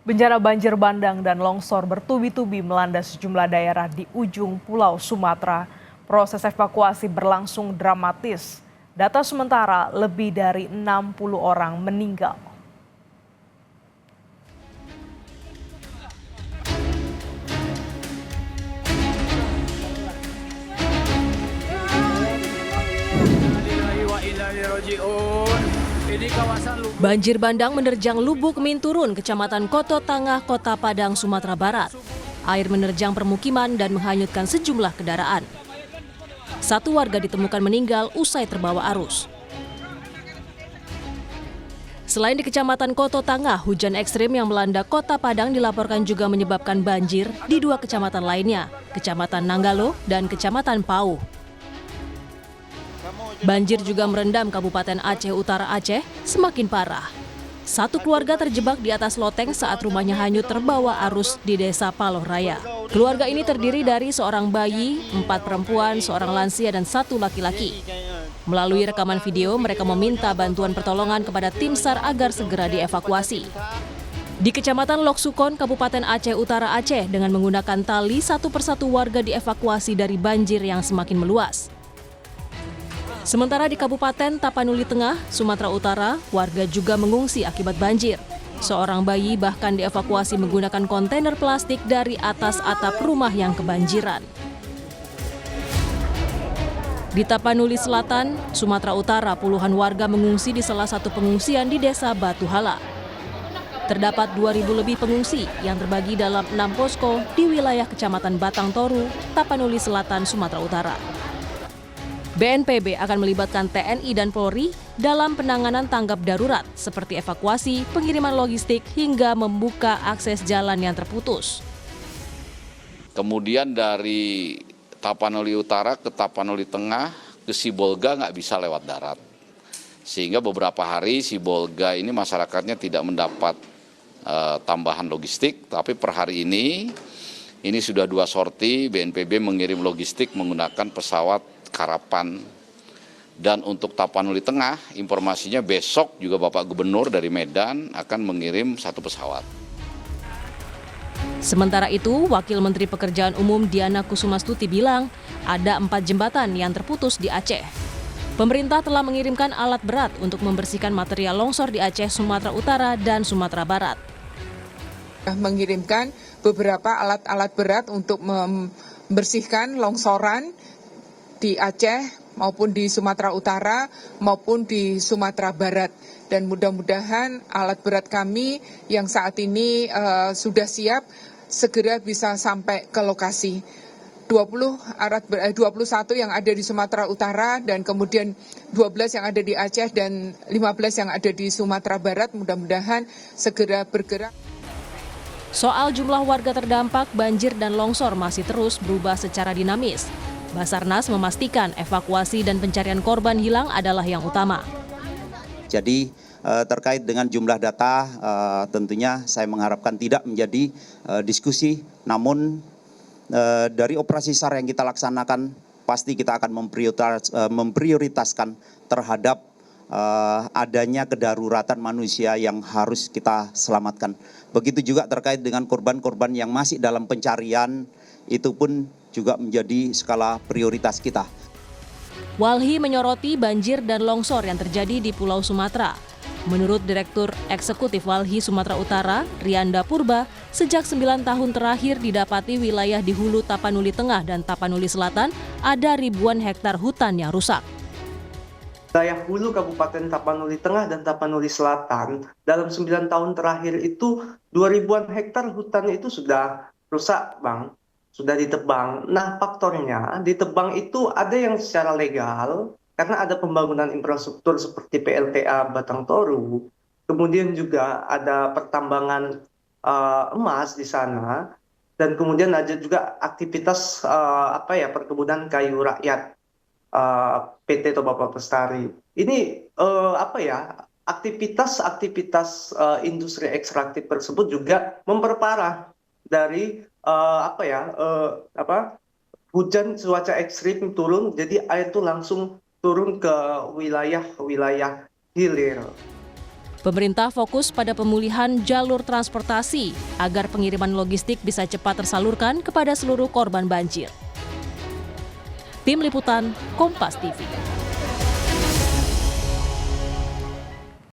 Bencana banjir bandang dan longsor bertubi-tubi melanda sejumlah daerah di ujung Pulau Sumatera. Proses evakuasi berlangsung dramatis. Data sementara lebih dari 60 orang meninggal. Banjir bandang menerjang Lubuk Minturun, Kecamatan Koto Tangah, Kota Padang, Sumatera Barat. Air menerjang permukiman dan menghanyutkan sejumlah kendaraan. Satu warga ditemukan meninggal usai terbawa arus. Selain di Kecamatan Koto Tangah, hujan ekstrim yang melanda Kota Padang dilaporkan juga menyebabkan banjir di dua kecamatan lainnya, Kecamatan Nanggalo dan Kecamatan Pauh. Banjir juga merendam Kabupaten Aceh Utara Aceh semakin parah. Satu keluarga terjebak di atas loteng saat rumahnya hanyut terbawa arus di Desa Paloh Raya. Keluarga ini terdiri dari seorang bayi, 4 perempuan, seorang lansia, dan 1 laki-laki. Melalui rekaman video, mereka meminta bantuan pertolongan kepada tim SAR agar segera dievakuasi. Di Kecamatan Loksukon, Kabupaten Aceh Utara Aceh, dengan menggunakan tali, satu persatu warga dievakuasi dari banjir yang semakin meluas. Sementara di Kabupaten Tapanuli Tengah, Sumatera Utara, warga juga mengungsi akibat banjir. Seorang bayi bahkan dievakuasi menggunakan kontainer plastik dari atas atap rumah yang kebanjiran. Di Tapanuli Selatan, Sumatera Utara, puluhan warga mengungsi di salah satu pengungsian di Desa Batu Hala. Terdapat 2.000 lebih pengungsi yang terbagi dalam 6 posko di wilayah Kecamatan Batang Toru, Tapanuli Selatan, Sumatera Utara. BNPB akan melibatkan TNI dan Polri dalam penanganan tanggap darurat seperti evakuasi, pengiriman logistik, hingga membuka akses jalan yang terputus. Kemudian dari Tapanuli Utara ke Tapanuli Tengah ke Sibolga nggak bisa lewat darat. Sehingga beberapa hari Sibolga ini masyarakatnya tidak mendapat tambahan logistik, tapi per hari ini sudah 2 sorti BNPB mengirim logistik menggunakan pesawat Karapan. Dan untuk Tapanuli Tengah, informasinya besok juga Bapak Gubernur dari Medan akan mengirim 1 pesawat. Sementara itu, Wakil Menteri Pekerjaan Umum Diana Kusumastuti bilang ada 4 jembatan yang terputus di Aceh. Pemerintah telah mengirimkan alat berat untuk membersihkan material longsor di Aceh, Sumatera Utara, dan Sumatera Barat. Mengirimkan beberapa alat-alat berat untuk membersihkan longsoran di Aceh maupun di Sumatera Utara maupun di Sumatera Barat, dan mudah-mudahan alat berat kami yang saat ini sudah siap segera bisa sampai ke lokasi. 21 yang ada di Sumatera Utara dan kemudian 12 yang ada di Aceh dan 15 yang ada di Sumatera Barat mudah-mudahan segera bergerak. Soal jumlah warga terdampak banjir dan longsor masih terus berubah secara dinamis. Basarnas memastikan evakuasi dan pencarian korban hilang adalah yang utama. Jadi terkait dengan jumlah data tentunya saya mengharapkan tidak menjadi diskusi, namun dari operasi SAR yang kita laksanakan pasti kita akan memprioritaskan terhadap adanya kedaruratan manusia yang harus kita selamatkan. Begitu juga terkait dengan korban-korban yang masih dalam pencarian, itu pun juga menjadi skala prioritas kita. Walhi menyoroti banjir dan longsor yang terjadi di Pulau Sumatera. Menurut Direktur Eksekutif Walhi Sumatera Utara, Rianda Purba, sejak 9 tahun terakhir didapati wilayah di hulu Tapanuli Tengah dan Tapanuli Selatan ada ribuan hektar hutan yang rusak. Wilayah hulu Kabupaten Tapanuli Tengah dan Tapanuli Selatan dalam 9 tahun terakhir itu 2.000-an hektar hutan itu sudah rusak, Bang. Sudah ditebang. Nah, faktornya ditebang itu ada yang secara legal karena ada pembangunan infrastruktur seperti PLTA Batang Toru. Kemudian juga ada pertambangan emas di sana, dan kemudian ada juga aktivitas perkebunan kayu rakyat PT Toba Pelestari. Ini aktivitas industri ekstraktif tersebut juga memperparah dari hujan cuaca ekstrim turun, jadi air itu langsung turun ke wilayah hilir. Pemerintah fokus pada pemulihan jalur transportasi agar pengiriman logistik bisa cepat tersalurkan kepada seluruh korban banjir. Tim Liputan Kompas TV.